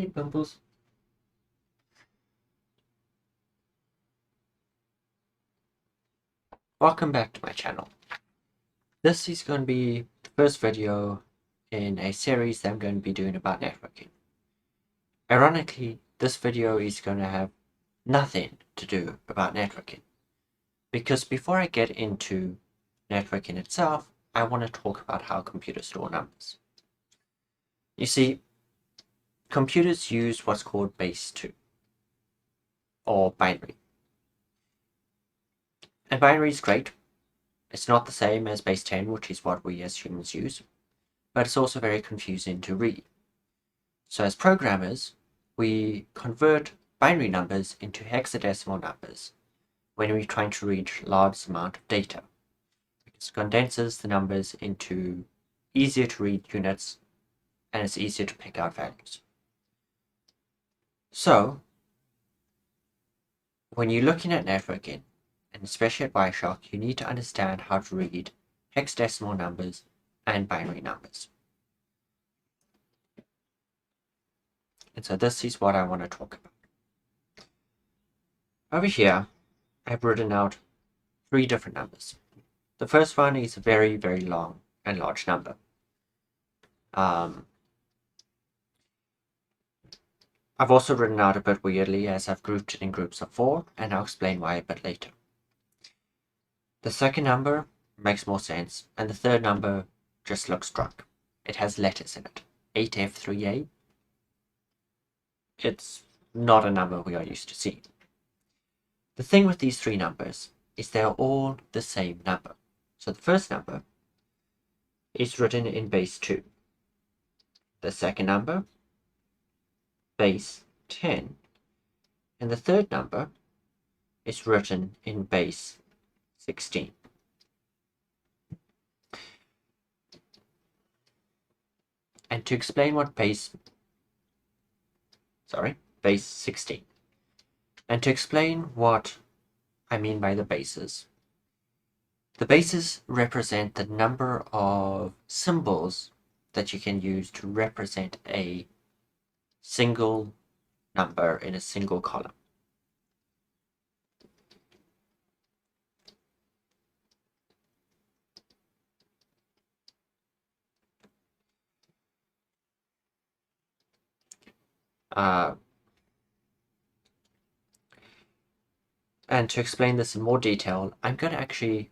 Hey, Pimples. Welcome back to my channel. This is going to be the first video in a series that I'm going to be doing about networking. Ironically, this video is going to have nothing to do about networking, because before I get into networking itself, I want to talk about how computers store numbers. You see, computers use what's called base 2, or binary. And binary is great. It's not the same as base 10, which is what we as humans use, but it's also very confusing to read. So as programmers, we convert binary numbers into hexadecimal numbers when we're trying to read large amount of data. It condenses the numbers into easier to read units, and it's easier to pick out values. So when you're looking at networking, and especially at Wireshark, you need to understand how to read hexadecimal numbers and binary numbers. And so this is what I want to talk about. Over here, I've written out 3 different numbers. The first one is a very, very long and large number. I've also written out a bit weirdly, as I've grouped it in groups of 4, and I'll explain why a bit later. The second number makes more sense, and the third number just looks drunk. It has letters in it. 8F3A. It's not a number we are used to seeing. The thing with these 3 numbers is they're all the same number. So the first number is written in base 2. The second number, base 10. And the third number is written in base 16. And to explain what base 16. And to explain what I mean by the bases represent the number of symbols that you can use to represent a single number in a single column. And to explain this in more detail, I'm going to actually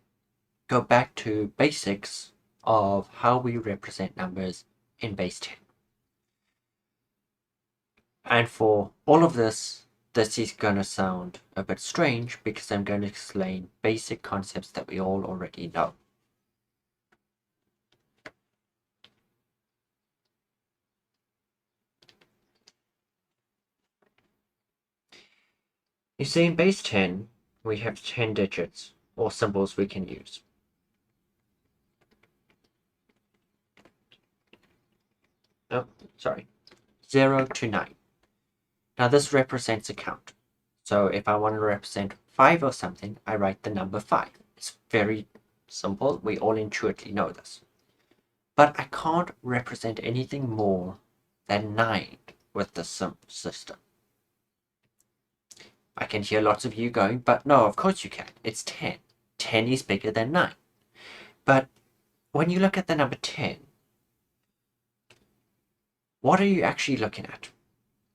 go back to basics of how we represent numbers in base 10. And for all of this is going to sound a bit strange because I'm going to explain basic concepts that we all already know. You see, in base 10, we have 10 digits or symbols we can use. Oh, sorry. 0 to 9. Now this represents a count. So if I want to represent 5 or something, I write the number 5. It's very simple. We all intuitively know this. But I can't represent anything more than 9 with the system. I can hear lots of you going, but no, of course you can. It's 10. 10 is bigger than 9. But when you look at the number 10, what are you actually looking at?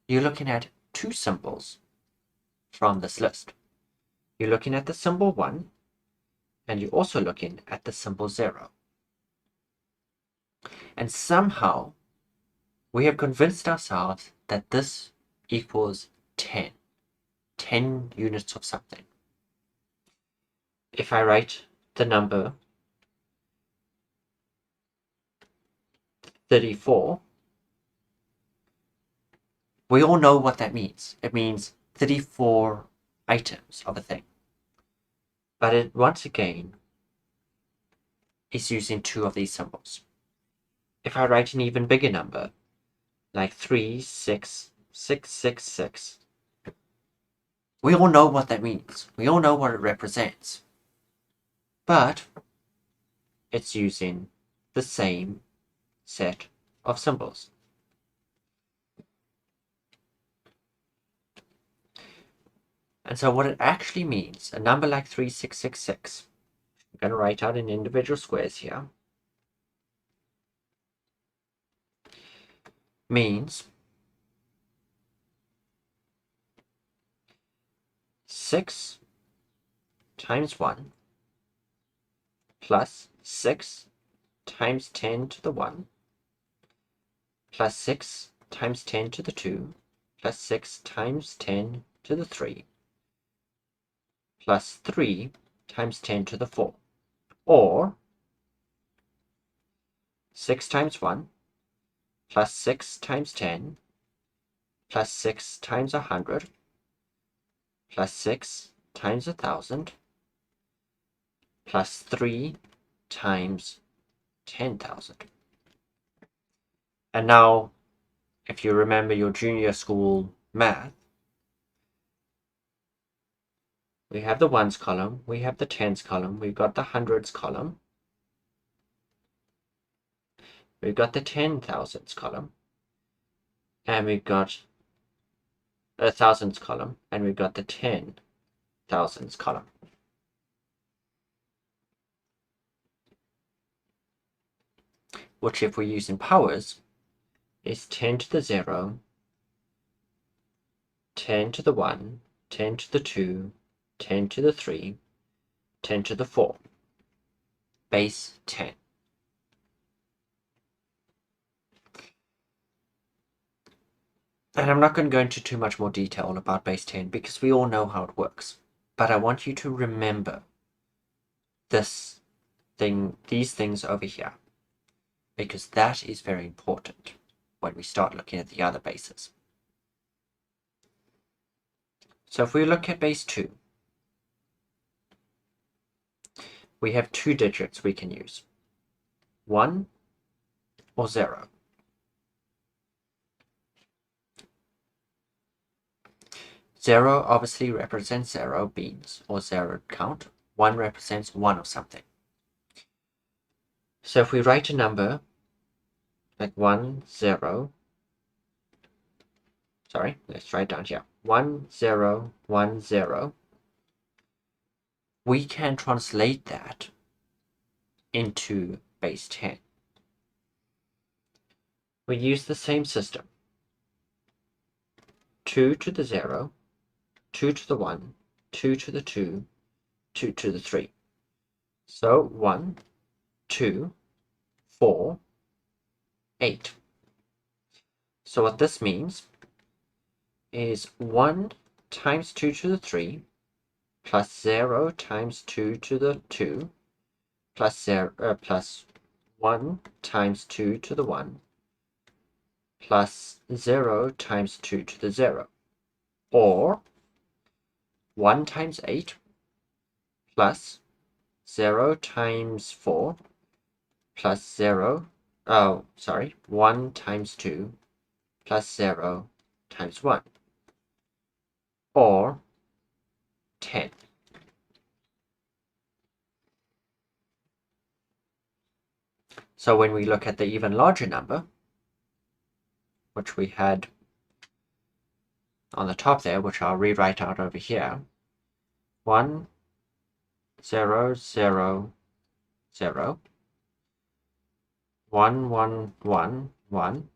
You're looking at 2 symbols from this list. You're looking at the symbol 1, and you're also looking at the symbol 0. And somehow, we have convinced ourselves that this equals 10. 10 units of something. If I write the number 34, we all know what that means. It means 34 items of a thing. But it, once again, is using 2 of these symbols. If I write an even bigger number, like 36666, we all know what that means. We all know what it represents. But it's using the same set of symbols. And so what it actually means, a number like 3666, I'm going to write out in individual squares here, means 6 times 1 plus 6 times 10 to the 1 plus 6 times 10 to the 2 plus 6 times 10 to the 3 plus 3 times 10 to the 4, or 6 times 1 plus 6 times 10 plus 6 times 100 plus 6 times 1,000 plus 3 times 10,000. And now, if you remember your junior school math, we have the ones column, we have the tens column, we've got the hundreds column, we've got the 10,000s column, and we've got a thousands column, and we've got the 10,000s column. Which, if we use in powers, is 10 to the 0, 10 to the 1, 10 to the 2, 10 to the 3, 10 to the 4, base 10. And I'm not going to go into too much more detail about base 10 because we all know how it works. But I want you to remember these things over here, because that is very important when we start looking at the other bases. So if we look at base 2, we have 2 digits we can use, 1 or 0. 0 obviously represents 0 beans or 0 count. 1 represents 1 of something. So if we write a number like 1, 0, sorry, let's write down here, 1, 0, 1, 0, we can translate that into base 10. We use the same system. 2 to the 0, 2 to the 1, 2 to the 2, 2 to the 3. So 1, 2, 4, 8. So what this means is 1 times 2 to the 3 plus 0 times 2 to the 2 plus 1 times 2 to the 1 plus 0 times 2 to the 0, or 1 times 8 plus 0 times 4 plus 0, 1 times 2 plus 0 times 1, or 10. So when we look at the even larger number, which we had on the top there, which I'll rewrite out over here, 1, 0, 0, 0, 1, 1, 1, 1,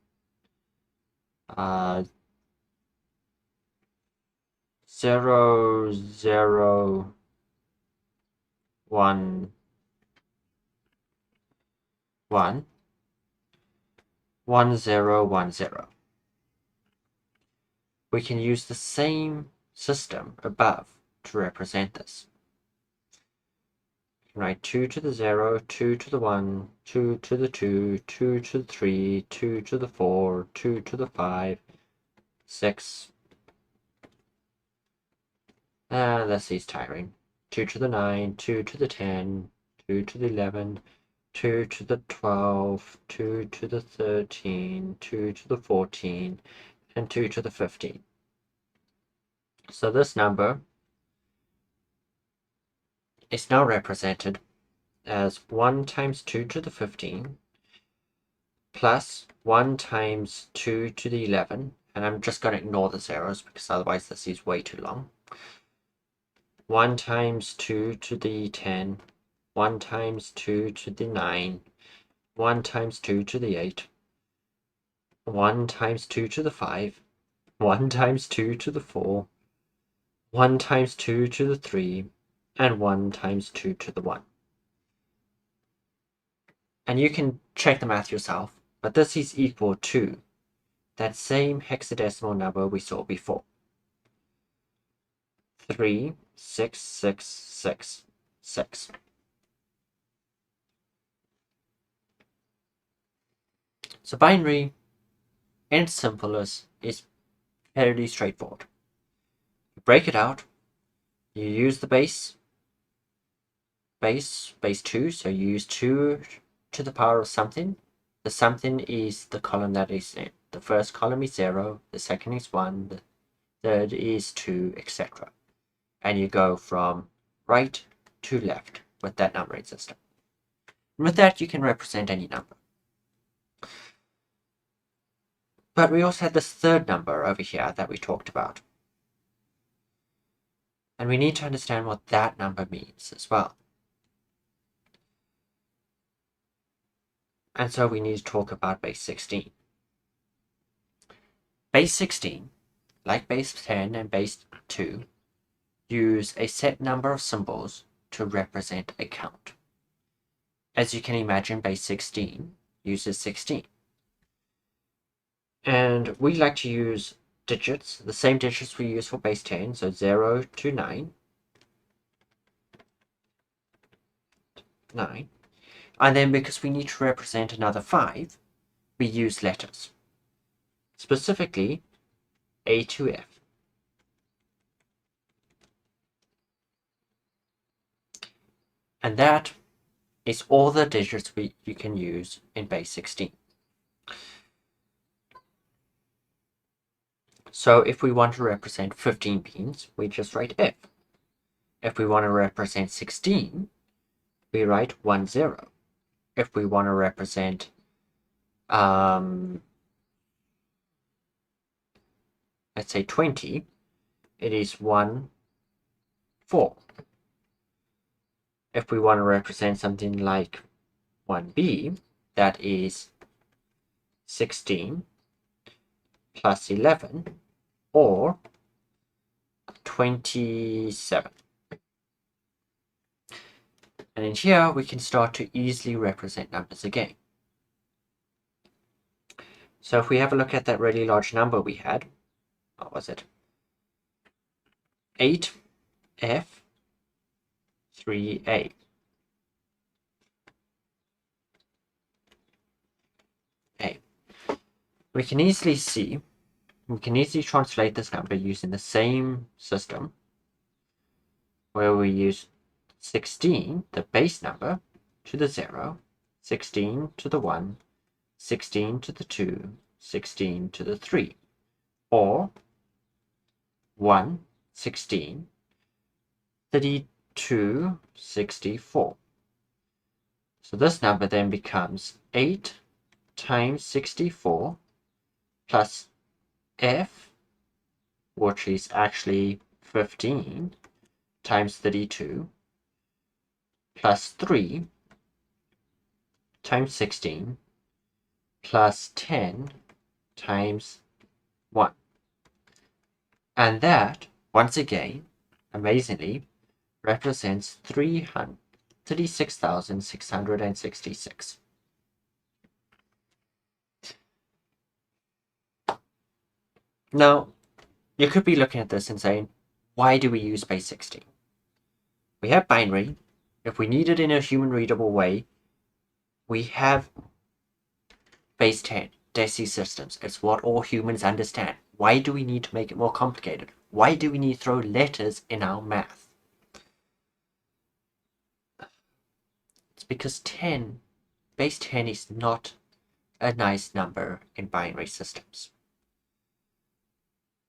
0, 0, 1, 1, 1, 0, 1, 0. We can use the same system above to represent this. Write 2 to the 0, 2 to the 1, 2 to the 2, 2 to the 3, 2 to the 4, 2 to the 5, 6. This is tiring. 2 to the 9, 2 to the 10, 2 to the 11, 2 to the 12, 2 to the 13, 2 to the 14, and 2 to the 15. So this number is now represented as 1 times 2 to the 15 plus 1 times 2 to the 11, and I'm just going to ignore the zeros because otherwise this is way too long, 1 times 2 to the 10, 1 times 2 to the 9, 1 times 2 to the 8, 1 times 2 to the 5, 1 times 2 to the 4, 1 times 2 to the 3, and 1 times 2 to the 1. And you can check the math yourself, but this is equal to that same hexadecimal number we saw before. 36666. So binary, in its simplest, is fairly straightforward. You break it out, you use the base 2, so you use 2 to the power of something. The something is the column that is in. The first column is 0, the second is 1, the third is 2, etc. And you go from right to left with that numbering system. And with that, you can represent any number. But we also had this third number over here that we talked about. And we need to understand what that number means as well. And so we need to talk about base 16. Base 16, like base 10 and base 2, use a set number of symbols to represent a count. As you can imagine, base 16 uses 16. And we like to use digits, the same digits we use for base 10, so 0 to 9. 9. And then because we need to represent another 5, we use letters. Specifically, A to F. And that is all the digits you can use in base 16. So if we want to represent 15 beans, we just write F. If we want to represent 16, we write 10. If we want to represent let's say 20, it is 1, 4. If we want to represent something like 1b, that is 16 plus 11, or 27. And in here, we can start to easily represent numbers again. So if we have a look at that really large number we had, what was it? 8F 3A. We can easily translate this number using the same system where we use 16, the base number, to the 0, 16 to the 1, 16 to the 2, 16 to the 3, or 1, 16, 32, 64. So this number then becomes 8 times 64 plus F, which is actually 15 times 32, plus 3 times 16, plus 10 times 1. And that, once again, amazingly, represents 36,666. Now, you could be looking at this and saying, why do we use base 16? We have binary. If we need it in a human readable way, we have base 10, DESI systems. It's what all humans understand. Why do we need to make it more complicated? Why do we need to throw letters in our math? It's because base 10 is not a nice number in binary systems.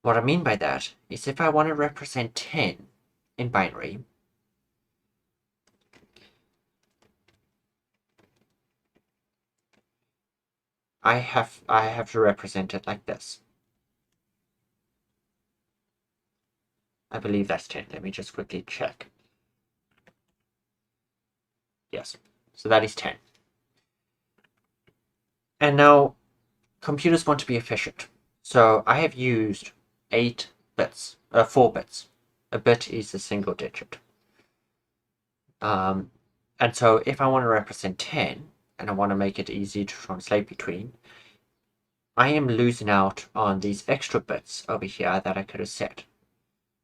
What I mean by that is if I want to represent 10 in binary, I have to represent it like this. I believe that's 10. Let me just quickly check. Yes, so that is 10. And now computers want to be efficient. So I have used 8 bits, 4 bits. A bit is a single digit. And so if I want to represent 10, and I want to make it easy to translate between, I am losing out on these extra bits over here that I could have set.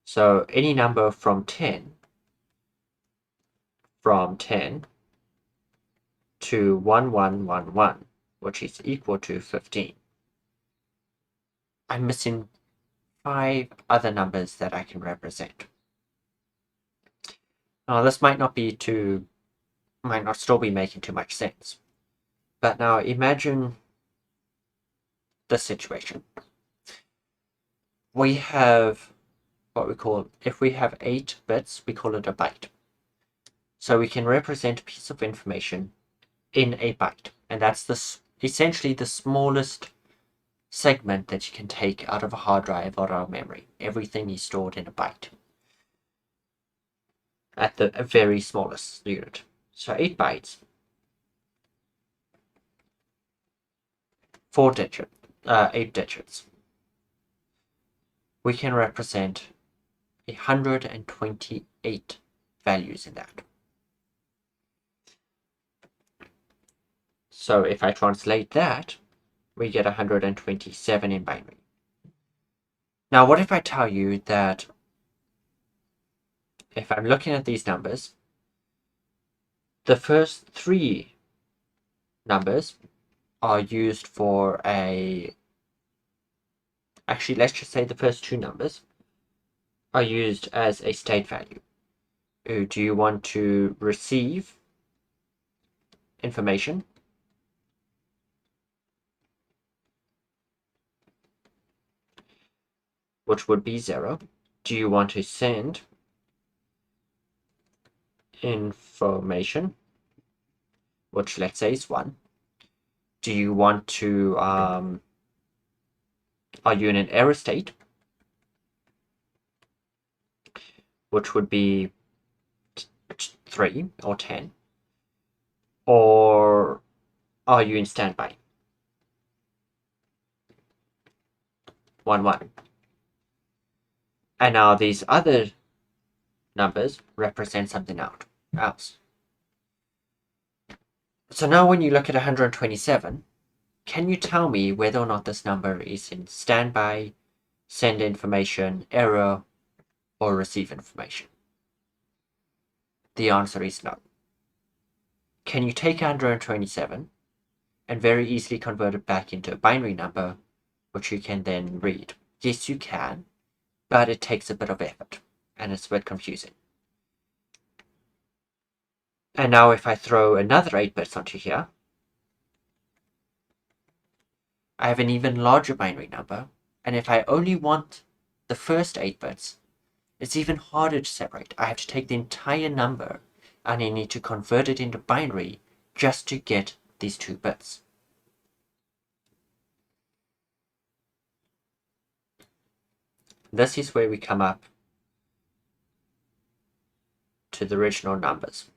So any number from 10 to 1111, which is equal to 15. I'm missing 5 other numbers that I can represent. Now this might not still be making too much sense. But now imagine this situation. We have what we call, if we have 8 bits, we call it a byte. So we can represent a piece of information in a byte. And that's essentially the smallest segment that you can take out of a hard drive or out of memory. Everything is stored in a byte at the very smallest unit. So 8 bytes, 8 digits. We can represent 128 values in that. So if I translate that, we get 127 in binary. Now, what if I tell you that if I'm looking at these numbers, the first 3 numbers are used for actually, let's just say the first 2 numbers are used as a state value. Do you want to receive information? Which would be 0. Do you want to send information? Which let's say is 1. Do you want to, are you in an error state? Which would be 3 or 10. Or are you in standby? 1, 1. And now these other numbers represent something else. So now when you look at 127, can you tell me whether or not this number is in standby, send information, error, or receive information? The answer is no. Can you take 127 and very easily convert it back into a binary number, which you can then read? Yes, you can, but it takes a bit of effort, and it's a bit confusing. And now if I throw another 8 bits onto here, I have an even larger binary number, and if I only want the first 8 bits, it's even harder to separate. I have to take the entire number, and I need to convert it into binary just to get these 2 bits. This is where we come up to the original numbers.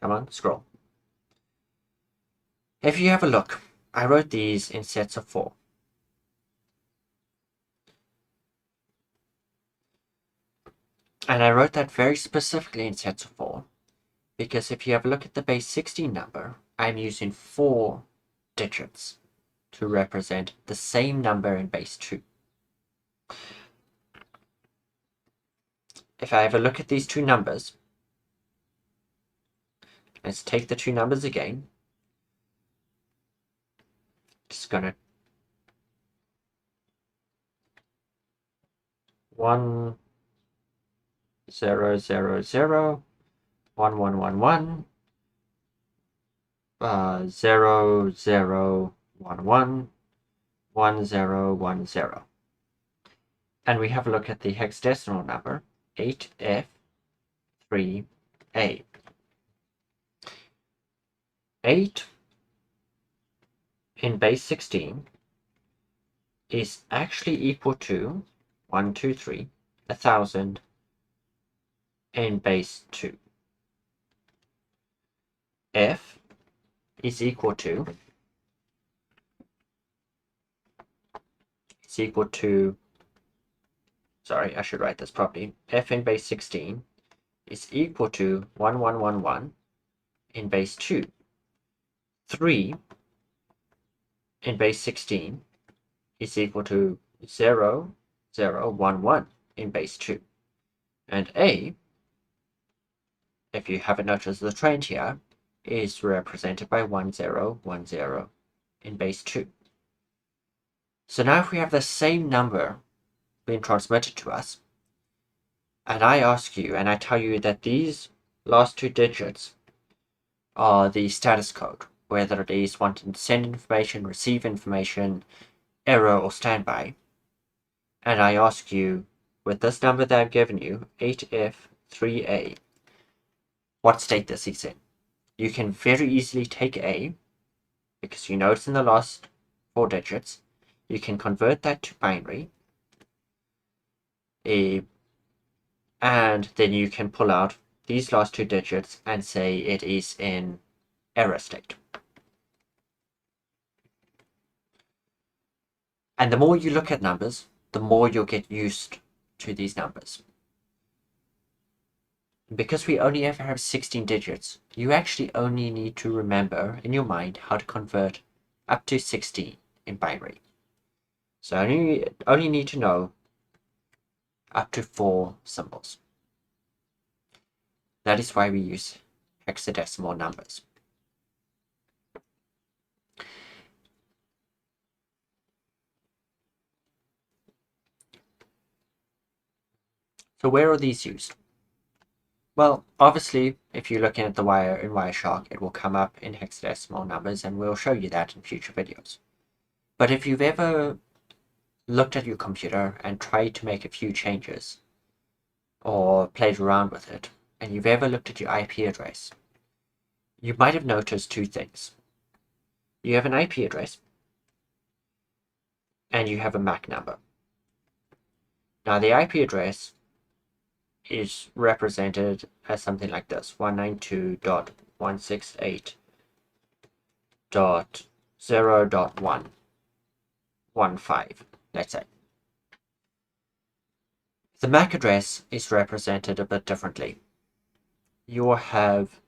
Come on, scroll. If you have a look, I wrote these in sets of 4. And I wrote that very specifically in sets of 4, because if you have a look at the base 16 number, I'm using 4 digits to represent the same number in base 2. If I have a look at these 2 numbers, let's take the 2 numbers again. Just gonna 1 0 0 0 1 1 1 1 0 0 1 1 1 0 1 0. And we have a look at the hexadecimal number 8F3A. 8 in base 16 is actually equal to 1, 2, 3, 1,000 in base 2. F is equal to sorry, I should write this properly. F in base 16 is equal to 1111 in base 2. 3 in base 16 is equal to 0, 0, 1, 1 in base 2. And A, if you haven't noticed the trend here, is represented by 1, 0, 1, 0 in base 2. So now if we have the same number being transmitted to us, and I ask you, and I tell you that these last 2 digits are the status code, whether it is wanting to send information, receive information, error, or standby, and I ask you, with this number that I've given you, 8F3A, what state this is in, you can very easily take A, because you know it's in the last 4 digits, you can convert that to binary, and then you can pull out these last 2 digits and say it is in error state. And the more you look at numbers, the more you'll get used to these numbers. Because we only ever have 16 digits, you actually only need to remember in your mind how to convert up to 16 in binary. So you only need to know up to 4 symbols. That is why we use hexadecimal numbers. So where are these used? Well, obviously, if you're looking at the wire in Wireshark, it will come up in hexadecimal numbers, and we'll show you that in future videos. But if you've ever looked at your computer and tried to make a few changes, or played around with it, and you've ever looked at your IP address, you might have noticed 2 things. You have an IP address, and you have a MAC number. Now, the IP address is represented as something like this: 192.168.0.115, let's say. The MAC address is represented a bit differently. You'll have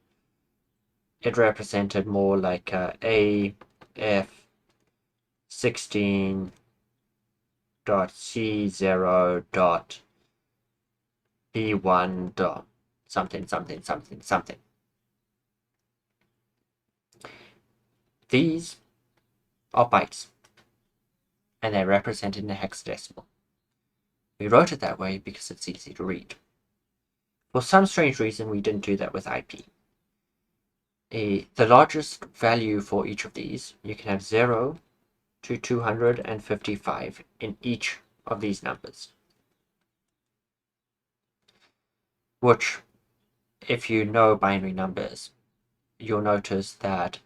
it represented more like AF16.C0.B1. something, something, something, something. These are bytes, and they're represented in a hexadecimal. We wrote it that way because it's easy to read. For some strange reason, we didn't do that with IP. The largest value for each of these, you can have 0 to 255 in each of these numbers. Which, if you know binary numbers, you'll notice that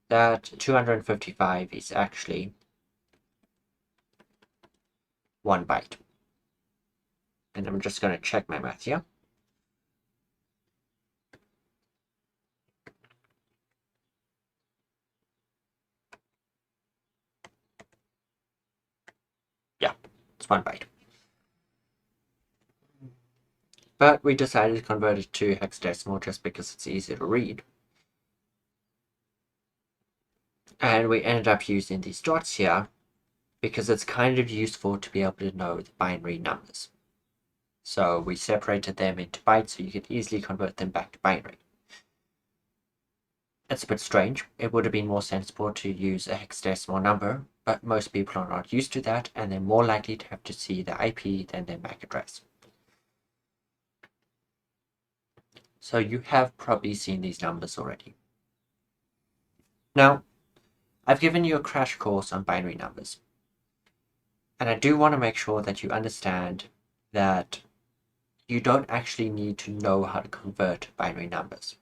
255 is actually 1 byte. And I'm just going to check my math here. Yeah, it's 1 byte. But we decided to convert it to hexadecimal just because it's easier to read. And we ended up using these dots here because it's kind of useful to be able to know the binary numbers. So we separated them into bytes so you could easily convert them back to binary. It's a bit strange. It would have been more sensible to use a hexadecimal number, but most people are not used to that, and they're more likely to have to see the IP than their MAC address. So you have probably seen these numbers already. Now, I've given you a crash course on binary numbers, and I do want to make sure that you understand that you don't actually need to know how to convert binary numbers.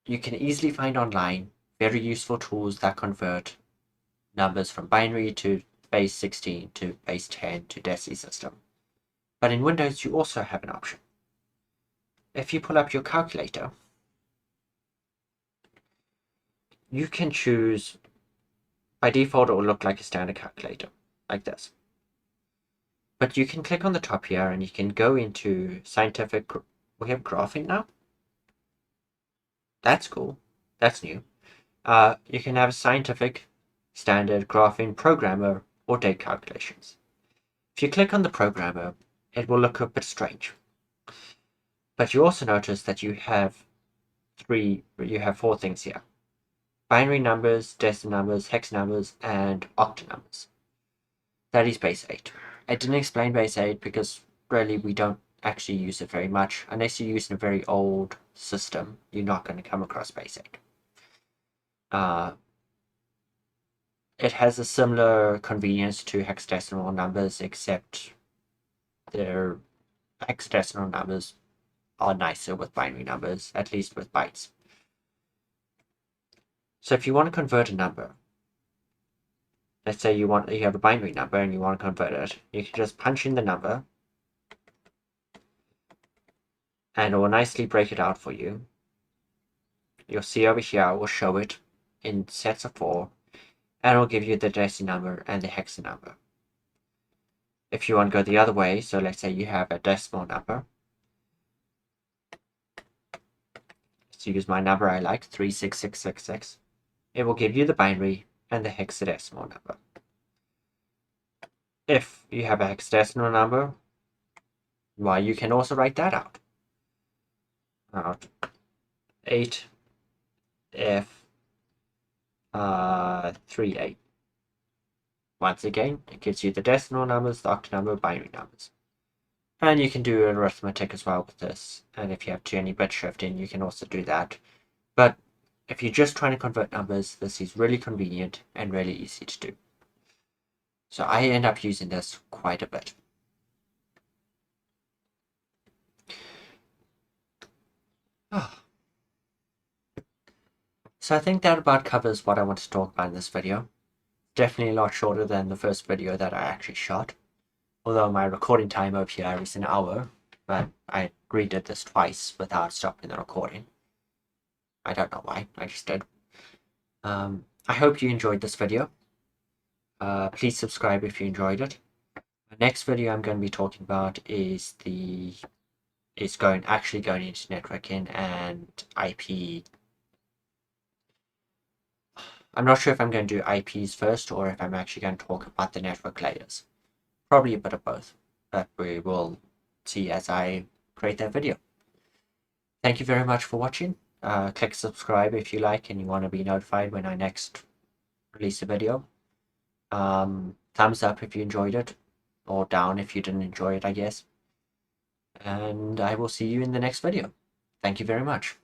You can easily find online very useful tools that convert numbers from binary to base 16 to base 10 to Deci system. But in Windows, you also have an option. If you pull up your calculator, you can choose, by default, it will look like a standard calculator, like this. But you can click on the top here and you can go into scientific. We have graphing now. That's cool. That's new. You can have scientific, standard, graphing, programmer, or date calculations. If you click on the programmer, it will look a bit strange. But you also notice that you have four things here: binary numbers, decimal numbers, hex numbers, and octa numbers. That is base 8. I didn't explain base 8 because really we don't actually use it very much. Unless you're using a very old system, you're not going to come across base 8. It has a similar convenience to hexadecimal numbers, except their hexadecimal numbers are nicer with binary numbers, at least with bytes. So if you want to convert a number, let's say you have a binary number and you want to convert it, you can just punch in the number and it will nicely break it out for you. You'll see over here, I will show it in sets of 4, and it will give you the Deci number and the hexa number. If you want to go the other way, so let's say you have a decimal number. Let's use my number I like, 36666. It will give you the binary and the hexadecimal number. If you have a hexadecimal number, well, you can also write that out. 8F38. Once again, it gives you the decimal numbers, the octa number, binary numbers. And you can do arithmetic as well with this. And if you have any bit shifting, you can also do that. But if you're just trying to convert numbers, this is really convenient and really easy to do. So I end up using this quite a bit. So I think that about covers what I want to talk about in this video. Definitely a lot shorter than the first video that I actually shot. Although my recording time over here is an hour, but I redid this twice without stopping the recording. I don't know why, I just did. I hope you enjoyed this video. Please subscribe if you enjoyed it. The next video I'm going to be talking about is actually going into networking and IP. I'm not sure if I'm going to do IPs first or if I'm actually going to talk about the network layers. Probably a bit of both, but we will see as I create that video. Thank you very much for watching. Click subscribe if you like and you want to be notified when I next release a video. Thumbs up if you enjoyed it, or down if you didn't enjoy it, I guess. And I will see you in the next video. Thank you very much.